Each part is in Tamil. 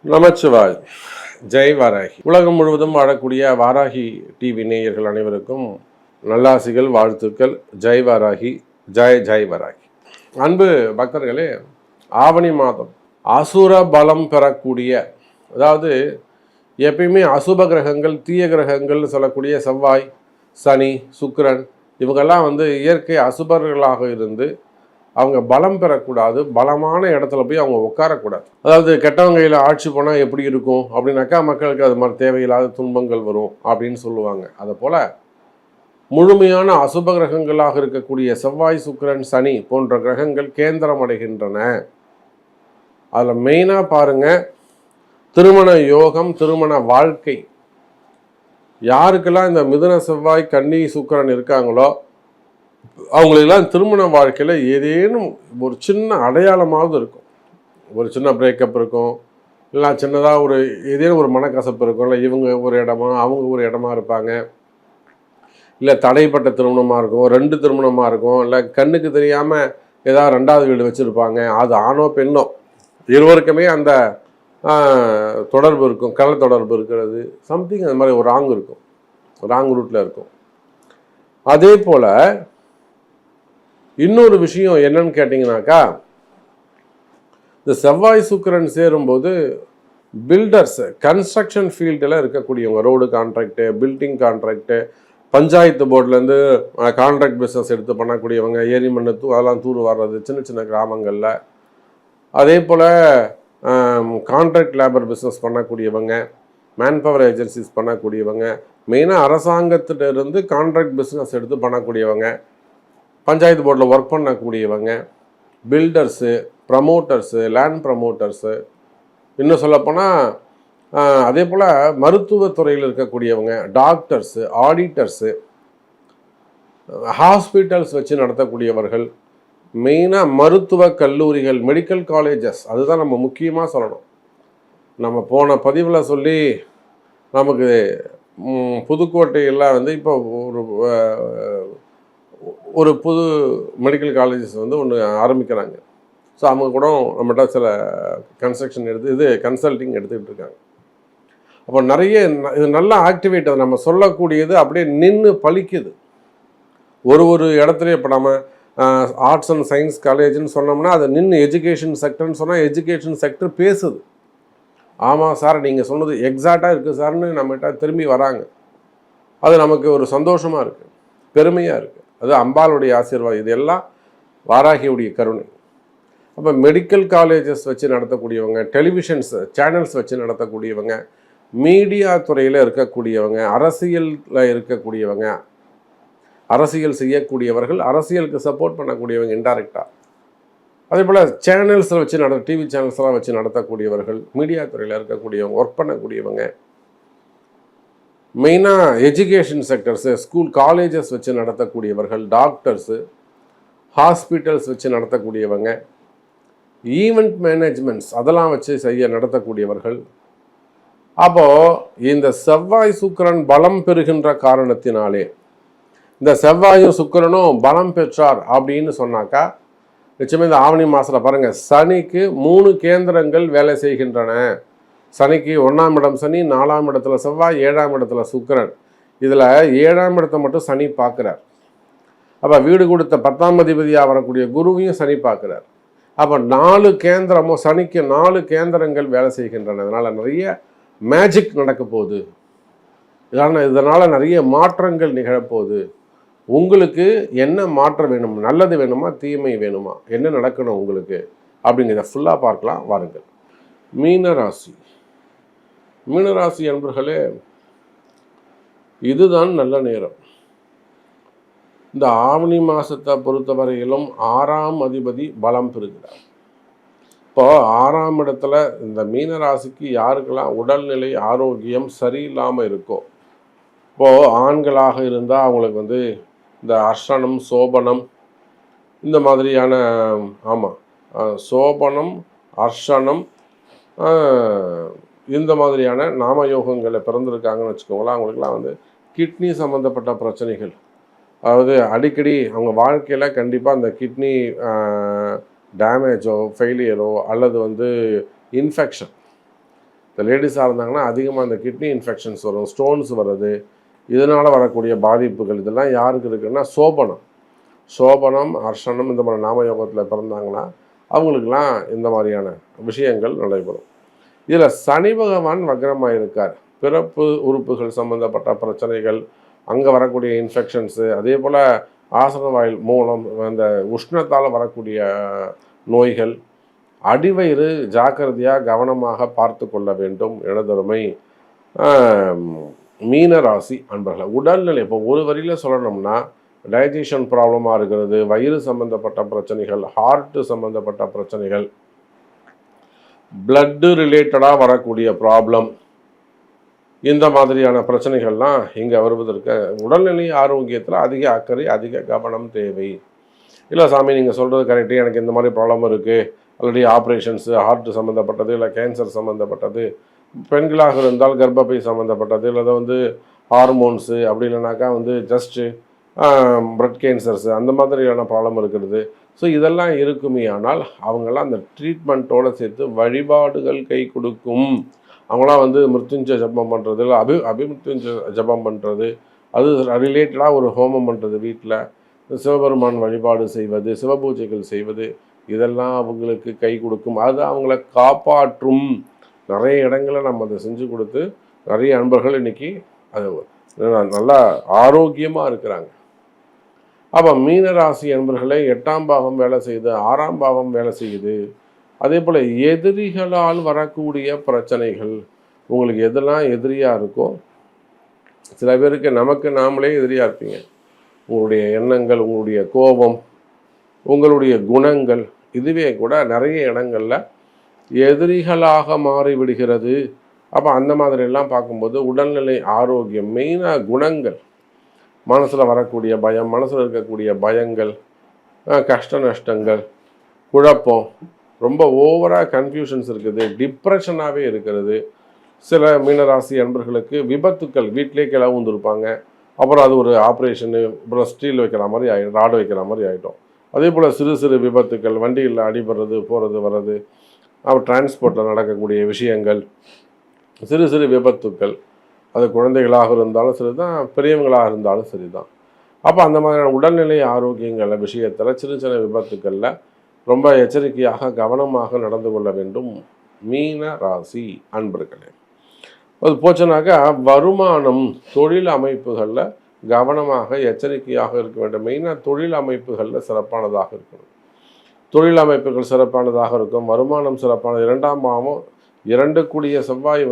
நமச்சிவாய். ஜெய் வாராகி. உலகம் முழுவதும் வாழக்கூடிய வாராகி டிவி நேயர்கள் அனைவருக்கும் நல்லாசிகள், வாழ்த்துக்கள். ஜெய் வாராகி, ஜெய் ஜெய் வாராகி. அன்பு பக்தர்களே, ஆவணி மாதம் அசுர பலம் பெறக்கூடிய, அதாவது எப்பயுமே அசுப கிரகங்கள், தீய கிரகங்கள்னு சொல்லக்கூடிய செவ்வாய், சனி, சுக்கிரன் இவங்கெல்லாம் இயற்கை அசுபர்களாக இருந்து அவங்க பலம் பெறக்கூடாது, பலமான இடத்துல போய் அவங்க உட்காரக்கூடாது. அதாவது கெட்டவங்க கையில் ஆட்சி போனால் எப்படி இருக்கும் அப்படின்னாக்கா மக்களுக்கு அது மாதிரி தேவையில்லாத துன்பங்கள் வரும் அப்படின்னு சொல்லுவாங்க. அதை போல் முழுமையான அசுப கிரகங்களாக இருக்கக்கூடிய செவ்வாய், சுக்கிரன், சனி போன்ற கிரகங்கள் கேந்திரம் அடைகின்றன. அதில் மெயினாக பாருங்கள், திருமண யோகம், திருமண வாழ்க்கை. யாருக்கெல்லாம் இந்த மிதுன, செவ்வாய், கன்னி, சுக்கிரன் இருக்காங்களோ அவங்களுக்கெல்லாம் திருமண வாழ்க்கையில் ஏதேனும் ஒரு சின்ன அடையாளமாவது இருக்கும். ஒரு சின்ன பிரேக்கப் இருக்கும், இல்லை சின்னதாக ஏதேனும் ஒரு மனக்கசப்பு இருக்கும், இல்லை இவங்க ஒரு இடமா அவங்க ஒரு இடமா இருப்பாங்க, இல்லை தடைப்பட்ட திருமணமாக இருக்கும், 2 திருமணமாக இருக்கும், இல்லை கண்ணுக்கு தெரியாமல் ஏதாவது 2வது வீடு வச்சுருப்பாங்க. அது ஆணோ பெண்ணோ இருவருக்குமே அந்த தொடர்பு இருக்கும், கள்ள தொடர்பு இருக்கிறது, சம்திங் அந்த மாதிரி ஒரு ராங் இருக்கும், ராங் ரூட்டில் இருக்கும். அதே போல் இன்னொரு விஷயம் என்னன்னு கேட்டிங்கனாக்கா, இந்த செவ்வாய் சுக்கிரன் சேரும்போது பில்டர்ஸ், கன்ஸ்ட்ரக்ஷன் ஃபீல்டில் இருக்கக்கூடியவங்க, road contract, building contract, panchayat போர்ட்லேருந்து கான்ட்ராக்ட் பிஸ்னஸ் எடுத்து பண்ணக்கூடியவங்க, ஏரி மண்ணு அதெல்லாம் தூர் வர்றது சின்ன சின்ன கிராமங்களில். அதே போல் கான்ட்ராக்ட் லேபர் பிஸ்னஸ் பண்ணக்கூடியவங்க, மேன்பவர் ஏஜென்சிஸ் பண்ணக்கூடியவங்க, மெயினாக அரசாங்கத்திலிருந்து கான்ட்ராக்ட் பிஸ்னஸ் எடுத்து பண்ணக்கூடியவங்க, பஞ்சாயத்து போர்டில் ஒர்க் பண்ணக்கூடியவங்க, பில்டர்ஸு, ப்ரமோட்டர்ஸு, லேண்ட் ப்ரமோட்டர்ஸு, இன்னும் சொல்லப்போனால் அதே போல் மருத்துவத்துறையில் இருக்கக்கூடியவங்க, டாக்டர்ஸு, ஆடிட்டர்ஸு, ஹாஸ்பிட்டல்ஸ் வச்சு நடத்தக்கூடியவர்கள், மெயினாக மருத்துவ கல்லூரிகள், மெடிக்கல் காலேஜஸ். அதுதான் நம்ம முக்கியமாக சொல்லணும். நம்ம போன பதிவில் சொல்லி நமக்கு புதுக்கோட்டையில் இப்போ ஒரு புது மெடிக்கல் காலேஜஸ் ஒன்று ஆரம்பிக்கிறாங்க. ஸோ அவங்க கூட நம்மகிட்ட சில கன்சல்டிங் எடுத்துக்கிட்டு இருக்காங்க. அப்போ நிறைய இது நல்லா ஆக்டிவேட், அது நம்ம சொல்லக்கூடியது அப்படியே நின்று பழிக்குது. ஒரு இடத்துலையும் இப்போ நம்ம ஆர்ட்ஸ் அண்ட் சயின்ஸ் காலேஜ்னு சொன்னோம்னா அதை நின்று எஜுகேஷன் செக்டர்னு சொன்னால் எஜுகேஷன் செக்டர் பேசுது. ஆமாம் சார், நீங்கள் சொன்னது எக்ஸாக்டாக இருக்குது சார்னு நம்மகிட்ட திரும்பி வராங்க. அது நமக்கு ஒரு சந்தோஷமாக இருக்குது, பெருமையாக இருக்குது. அது அம்பாளுடைய ஆசீர்வாதம், இது எல்லாம் வாராகியுடைய கருணை. அப்போ மெடிக்கல் காலேஜஸ் வச்சு நடத்தக்கூடியவங்க, டெலிவிஷன்ஸ் சேனல்ஸ் வச்சு நடத்தக்கூடியவங்க, மீடியா துறையில் இருக்கக்கூடியவங்க, அரசியலில் இருக்கக்கூடியவங்க, அரசியல் செய்யக்கூடியவர்கள், அரசியலுக்கு சப்போர்ட் பண்ணக்கூடியவங்க இன்டைரக்டாக. அதே போல் சேனல்ஸில் வச்சு டிவி சேனல்ஸ்லாம் வச்சு நடத்தக்கூடியவர்கள், மீடியா துறையில் இருக்கக்கூடியவங்க, ஒர்க் பண்ணக்கூடியவங்க, மெயினாக எஜுகேஷன் செக்டர்ஸு, ஸ்கூல் காலேஜஸ் வச்சு நடத்தக்கூடியவர்கள், டாக்டர்ஸு, ஹாஸ்பிட்டல்ஸ் வச்சு நடத்தக்கூடியவங்க, ஈவெண்ட் மேனேஜ்மெண்ட்ஸ் அதெல்லாம் வச்சு நடத்தக்கூடியவர்கள். அப்போது இந்த செவ்வாய் சுக்கிரன் பலம் பெறுகின்ற காரணத்தினாலே, இந்த செவ்வாயும் சுக்கிரனும் பலம் பெற்றார் அப்படின்னு சொன்னாக்கா, நிச்சயமாக இந்த ஆவணி மாதத்தில் பாருங்கள், சனிக்கு 3 கேந்திரங்கள் வேலை செய்கின்றன. சனிக்கு 1ஆம் இடம் சனி, 4ஆம் இடத்துல செவ்வாய், 7ஆம் இடத்துல சுக்கிரன். இதில் 7ஆம் இடத்தை மட்டும் சனி பார்க்குறார். அப்போ வீடு கொடுத்த 10ஆம் அதிபதியாக வரக்கூடிய குருவையும் சனி பார்க்குறார். அப்போ 4 கேந்திரமும், சனிக்கு 4 கேந்திரங்கள் வேலை செய்கின்றன. அதனால் நிறைய மேஜிக் நடக்க போகுது. இதனால் நிறைய மாற்றங்கள் நிகழப்போகுது. உங்களுக்கு என்ன மாற்றம் வேணும், நல்லது வேணுமா, தீமை வேணுமா, என்ன நடக்கணும் உங்களுக்கு அப்படிங்கிறத ஃபுல்லாக பார்க்கலாம் வாருங்கள். மீனராசி. மீனராசி அன்பர்களே, இதுதான் நல்ல நேரம். இந்த ஆவணி மாதத்தை பொறுத்தவரையிலும் 6ஆம் அதிபதி பலம் பெறுகிறார். இப்போ 6ஆம் இடத்துல இந்த மீனராசிக்கு யாருக்கெல்லாம் உடல்நிலை ஆரோக்கியம் சரியில்லாமல் இருக்கோ, இப்போது ஆண்களாக இருந்தால் அவங்களுக்கு இந்த அர்ஷனம், சோபனம் இந்த மாதிரியான, ஆமாம் சோபனம், அர்ஷனம் இந்த மாதிரியான நாமயோகங்களை பிறந்திருக்காங்கன்னு வச்சுக்கோங்களேன். அவங்களுக்குலாம் கிட்னி சம்மந்தப்பட்ட பிரச்சனைகள், அதாவது அடிக்கடி அவங்க வாழ்க்கையில் கண்டிப்பாக அந்த கிட்னி டேமேஜோ, ஃபெயிலியரோ அல்லது இன்ஃபெக்ஷன் இந்த லேடிஸாக இருந்தாங்கன்னா அதிகமாக இந்த கிட்னி இன்ஃபெக்ஷன்ஸ் வரும், ஸ்டோன்ஸ் வர்றது, இதனால் வரக்கூடிய பாதிப்புகள் இதெல்லாம் யாருக்கு இருக்குன்னா சோபனம் அர்ஷனம் இந்த மாதிரி நாமயோகத்தில் பிறந்தாங்கன்னா அவங்களுக்கெல்லாம் இந்த மாதிரியான விஷயங்கள் நடைபெறும். இதில் சனி பகவான் வக்ரமாக இருக்கார். பிறப்பு உறுப்புகள் சம்மந்தப்பட்ட பிரச்சனைகள், அங்கே வரக்கூடிய இன்ஃபெக்ஷன்ஸு, அதே போல் ஆசன வாயில் மூலம் அந்த உஷ்ணத்தால் வரக்கூடிய நோய்கள், அடிவயிறு ஜாக்கிரதையாக கவனமாக பார்த்து கொள்ள வேண்டும். இடதுமை மீன ராசி அன்பர்களை உடல்நிலை இப்போ ஒரு வரியில் சொல்லணும்னா டைஜஷன் ப்ராப்ளமாக இருக்கிறது, வயிறு சம்மந்தப்பட்ட பிரச்சனைகள், ஹார்ட்டு சம்மந்தப்பட்ட பிரச்சனைகள், பிளட்டு ரிலேட்டடாக வரக்கூடிய ப்ராப்ளம், இந்த மாதிரியான பிரச்சனைகள்லாம் இங்கே வருவதற்கு உடல்நிலை ஆரோக்கியத்தில் அதிக அக்கறை அதிக கவனம் தேவை. இல்லை சாமி நீங்கள் சொல்கிறது கரெக்டு, எனக்கு இந்த மாதிரி ப்ராப்ளம் இருக்குது, ஆல்ரெடி ஆப்ரேஷன்ஸு, ஹார்ட்டு சம்மந்தப்பட்டது, இல்லை கேன்சர் சம்மந்தப்பட்டது, பெண்களாக இருந்தால் கர்ப்பப்பை சம்மந்தப்பட்டது, இல்லை ஹார்மோன்ஸு, அப்படி இல்லைனாக்கா ஜஸ்ட்டு பிளட் கேன்சர்ஸு, அந்த மாதிரியான ப்ராப்ளம் இருக்கிறது. ஸோ இதெல்லாம் இருக்குமே ஆனால் அவங்களாம் அந்த ட்ரீட்மெண்ட்டோடு சேர்த்து வழிபாடுகள் கை கொடுக்கும். அவங்களாம் மிருத்யுஞ்ச ஜபம் பண்ணுறது, இல்லை அபிமிருத்யுஞ்ச ஜபம் பண்ணுறது, அது ரிலேட்டடாக ஒரு ஹோமம் பண்ணுறது, வீட்டில் சிவபெருமான் வழிபாடு செய்வது, சிவபூஜைகள் செய்வது, இதெல்லாம் அவங்களுக்கு கை கொடுக்கும். அது அவங்கள காப்பாற்றும். நிறைய இடங்களில் நம்ம அதை செஞ்சு கொடுத்து நிறைய அன்பர்கள் இன்றைக்கி அது நல்லா ஆரோக்கியமாக இருக்கிறாங்க. அப்போ மீனராசி அன்பர்களே 8ஆம் பாவம் வேலை செய்யுது, 6ஆம் பாவம் வேலை செய்யுது. அதே போல் எதிரிகளால் வரக்கூடிய பிரச்சனைகள், உங்களுக்கு எதெல்லாம் எதிரியாக இருக்கோ, சில பேருக்கு நமக்கு நாமளே எதிரியாக இருப்பீங்க. உங்களுடைய எண்ணங்கள், உங்களுடைய கோபம், உங்களுடைய குணங்கள், இதுவே கூட நிறைய இடங்களில் எதிரிகளாக மாறிவிடுகிறது. அப்போ அந்த மாதிரிலாம் பார்க்கும்போது உடல்நிலை ஆரோக்கியம், மெயினாக குணங்கள், மனசில் வரக்கூடிய பயம், மனசில் இருக்கக்கூடிய பயங்கள், கஷ்ட நஷ்டங்கள், குழப்பம், ரொம்ப ஓவராக கன்ஃபியூஷன்ஸ் இருக்குது, டிப்ரெஷனாகவே இருக்கிறது. சில மீனராசி அன்பர்களுக்கு விபத்துக்கள், வீட்டிலே கிளவு வந்துருப்பாங்க, அப்புறம் அது ஒரு ஆப்ரேஷனு, அப்புறம் ஸ்டீல் வைக்கிற மாதிரி ஆகிடும், ராடு வைக்கிற மாதிரி ஆகிடும். அதே போல் சிறு சிறு விபத்துக்கள், வண்டியில் அடிபடுறது, போகிறது வர்றது, அப்புறம் டிரான்ஸ்போர்ட்டில் நடக்கக்கூடிய விஷயங்கள், சிறு சிறு விபத்துக்கள், அது குழந்தைகளாக இருந்தாலும் சரி தான், பெரியவங்களாக இருந்தாலும் சரி தான். அப்போ அந்த மாதிரியான உடல்நிலை ஆரோக்கியங்கள் விஷயத்தில் சின்ன சின்ன விபத்துக்களில் ரொம்ப எச்சரிக்கையாக கவனமாக நடந்து கொள்ள வேண்டும் மீன ராசி அன்பர்களே. அது போச்சுனாக்கா வருமானம், தொழில் அமைப்புகளில் கவனமாக எச்சரிக்கையாக இருக்க வேண்டும். மெயினாக தொழில் அமைப்புகளில் சிறப்பானதாக இருக்கணும். தொழில் அமைப்புகள் சிறப்பானதாக இருக்கும், வருமானம் சிறப்பானது. 2ஆம் பாவம் 2 கூடிய செவ்வாய்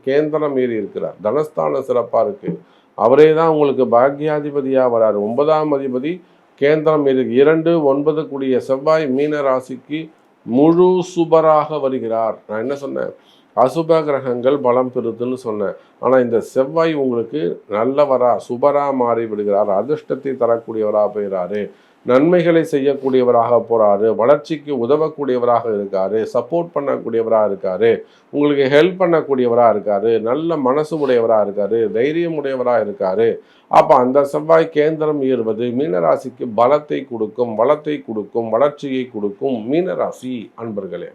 கேந்திரம் மீறி இருக்கிறார், தனஸ்தானம் சிறப்பாக இருக்குது. அவரே தான் உங்களுக்கு பாக்யாதிபதியாக வராரு. 9ஆம் அதிபதி கேந்திரம் மீறி 2, 9 கூடிய செவ்வாய் மீன ராசிக்கு முழு சுபராக வருகிறார். நான் என்ன சொன்னேன், அசுப கிரகங்கள் பலம் பெறுதுன்னு சொன்னேன். ஆனால் இந்த செவ்வாய் உங்களுக்கு நல்லவரா சுபரா மாறி விடுகிறார், அதிர்ஷ்டத்தை தரக்கூடியவராக போயிறாரு, நன்மைகளை செய்யக்கூடியவராக போகிறாரு, வளர்ச்சிக்கு உதவக்கூடியவராக இருக்காரு, சப்போர்ட் பண்ணக்கூடியவராக இருக்காரு, உங்களுக்கு ஹெல்ப் பண்ணக்கூடியவராக இருக்காரு, நல்ல மனசு உடையவராக இருக்காரு, தைரியம் உடையவராக இருக்காரு. அப்போ அந்த செவ்வாய் கேந்திரம் ஏறுவது மீனராசிக்கு பலத்தை கொடுக்கும், வளத்தை கொடுக்கும், வளர்ச்சியை கொடுக்கும் மீனராசி அன்பர்களே.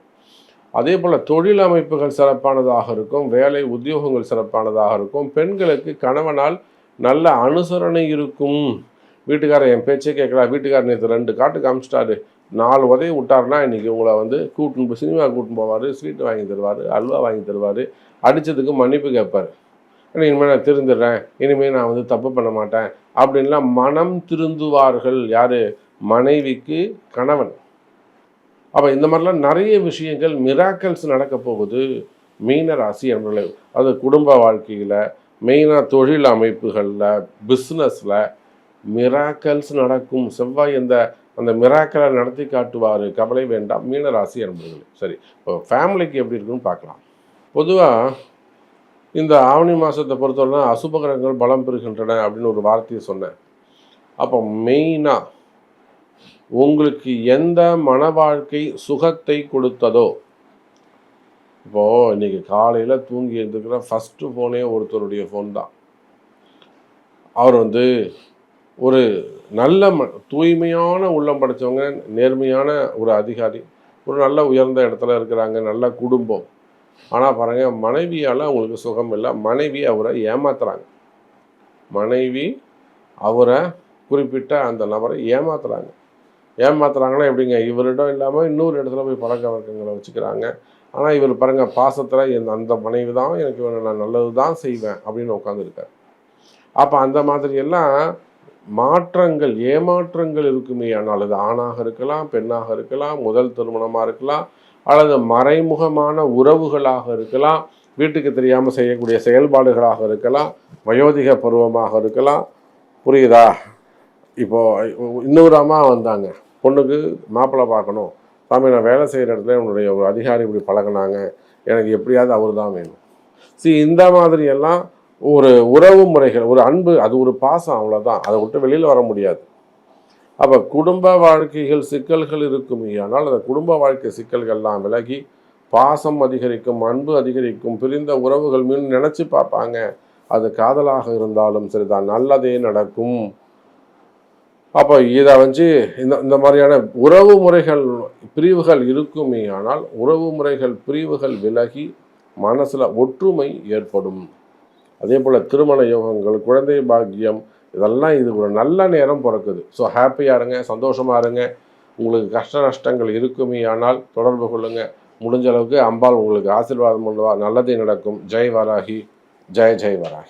அதே போல் தொழில் அமைப்புகள் சிறப்பானதாக இருக்கும், வேலை உத்தியோகங்கள் சிறப்பானதாக இருக்கும். பெண்களுக்கு கணவனால் நல்ல அனுசரணை இருக்கும். வீட்டுக்காரர் என் பேச்சே கேட்கல, வீட்டுக்காரர் நேற்று 2 காட்டுக்கு அமிச்சிட்டாரு, 4 உதவி விட்டாருன்னா இன்றைக்கி உங்களை கூட்டின்னு போய் சினிமா கூட்டின்னு போவார், ஸ்வீட்டு வாங்கி தருவார், அல்வா வாங்கி தருவார், அடித்ததுக்கு மன்னிப்பு கேட்பார். இனிமேல் நான் திருந்துடுறேன், இனிமேல் நான் தப்பு பண்ண மாட்டேன் அப்படின்லாம் மனம் திருந்துவார்கள். யார்? மனைவிக்கு கணவன். அப்போ இந்த மாதிரிலாம் நிறைய விஷயங்கள் மிராக்கல்ஸ் நடக்க போகுது மீன ராசி என்பவர்களே. அது குடும்ப வாழ்க்கையில், மெயினாக தொழில் அமைப்புகளில், பிஸ்னஸில் மிராக்கல்ஸ் நடக்கும். செவ்வாய் அந்த மிராக்கலை நடத்தி காட்டுவார், கவலை வேண்டாம் மீன ராசி என்பவர்களே. சரி, இப்போ ஃபேமிலிக்கு எப்படி இருக்குன்னு பார்க்கலாம். பொதுவாக இந்த ஆவணி மாதத்தை பொறுத்தவரை அசுபகிரகங்கள் பலம் பெறுகின்றன அப்படின்னு ஒரு வார்த்தையை சொன்னேன். அப்போ மெயினாக உங்களுக்கு எந்த மன வாழ்க்கை சுகத்தை கொடுத்ததோ, இப்போது இன்றைக்கி காலையில் தூங்கி எழுந்துக்கிற ஃபஸ்ட்டு ஃபோனே ஒருத்தருடைய ஃபோன் தான். அவர் ஒரு நல்ல தூய்மையான உள்ளம் படைத்தவங்க, நேர்மையான ஒரு அதிகாரி, ஒரு நல்ல உயர்ந்த இடத்துல இருக்கிறாங்க, நல்ல குடும்பம். ஆனால் பாருங்கள், மனைவியால் அவங்களுக்கு சுகம் இல்லை. மனைவி அவரை ஏமாத்துறாங்க. மனைவி அவரை குறிப்பிட்ட அந்த நபரை ஏமாத்துறாங்க. ஏமாத்துறாங்கன்னா எப்படிங்க? இவரிடம் இல்லாமல் இன்னொரு இடத்துல போய் பழக்க வழக்கங்களை வச்சுக்கிறாங்க. ஆனால் இவர் பாருங்கள், பாசத்தில் அந்த மனைவி தான் எனக்கு வேணும், நான் நல்லது தான் செய்வேன் அப்படின்னு உட்காந்துருக்கார். அப்போ அந்த மாதிரியெல்லாம் மாற்றங்கள், ஏமாற்றங்கள் இருக்குமே. ஆனால் அது ஆணாக இருக்கலாம், பெண்ணாக இருக்கலாம், முதல் திருமணமாக இருக்கலாம், அல்லது மறைமுகமான உறவுகளாக இருக்கலாம், வீட்டுக்கு தெரியாமல் செய்யக்கூடிய செயல்பாடுகளாக இருக்கலாம், வயோதிக பருவமாக இருக்கலாம். புரியுதா? இப்போது இன்னொரு அம்மா வந்தாங்க, பொண்ணுக்கு மாப்பிள்ளை பார்க்கணும். சாமி, நான் வேலை செய்கிற இடத்துல என்னுடைய ஒரு அதிகாரி இப்படி பழகினாங்க, எனக்கு எப்படியாவது அவர் தான் வேணும். இந்த மாதிரியெல்லாம் ஒரு உறவு முறைகள், ஒரு அன்பு, அது ஒரு பாசம், அவ்வளோதான். அதை விட்டு வெளியில் வர முடியாது. அப்போ குடும்ப வாழ்க்கைகள் சிக்கல்கள் இருக்குமே. ஆனால் அந்த குடும்ப வாழ்க்கை சிக்கல்கள்லாம் விலகி பாசம் அதிகரிக்கும், அன்பு அதிகரிக்கும், பிரிந்த உறவுகள் மீண்டும் நினச்சி பார்ப்பாங்க. அது காதலாக இருந்தாலும் சரிதான், நல்லதே நடக்கும். அப்போ இதை இந்த மாதிரியான உறவு முறைகள் பிரிவுகள் இருக்குமே. ஆனால் உறவு முறைகள் பிரிவுகள் விலகி மனசில் ஒற்றுமை ஏற்படும். அதே போல் திருமண யோகங்கள், குழந்தை பாக்கியம், இதெல்லாம் இது ஒரு நல்ல நேரம் பிறக்குது. ஸோ ஹாப்பியாக இருங்க, சந்தோஷமாக இருங்க. உங்களுக்கு கஷ்ட நஷ்டங்கள் இருக்குமே. ஆனால் தொடர்பு கொள்ளுங்கள். முடிஞ்ச அளவுக்கு அம்பாள் உங்களுக்கு ஆசீர்வாதம் பண்ணுவா, நல்லதே நடக்கும். ஜெய் வாராகி, ஜெய் ஜெய் வாராகி.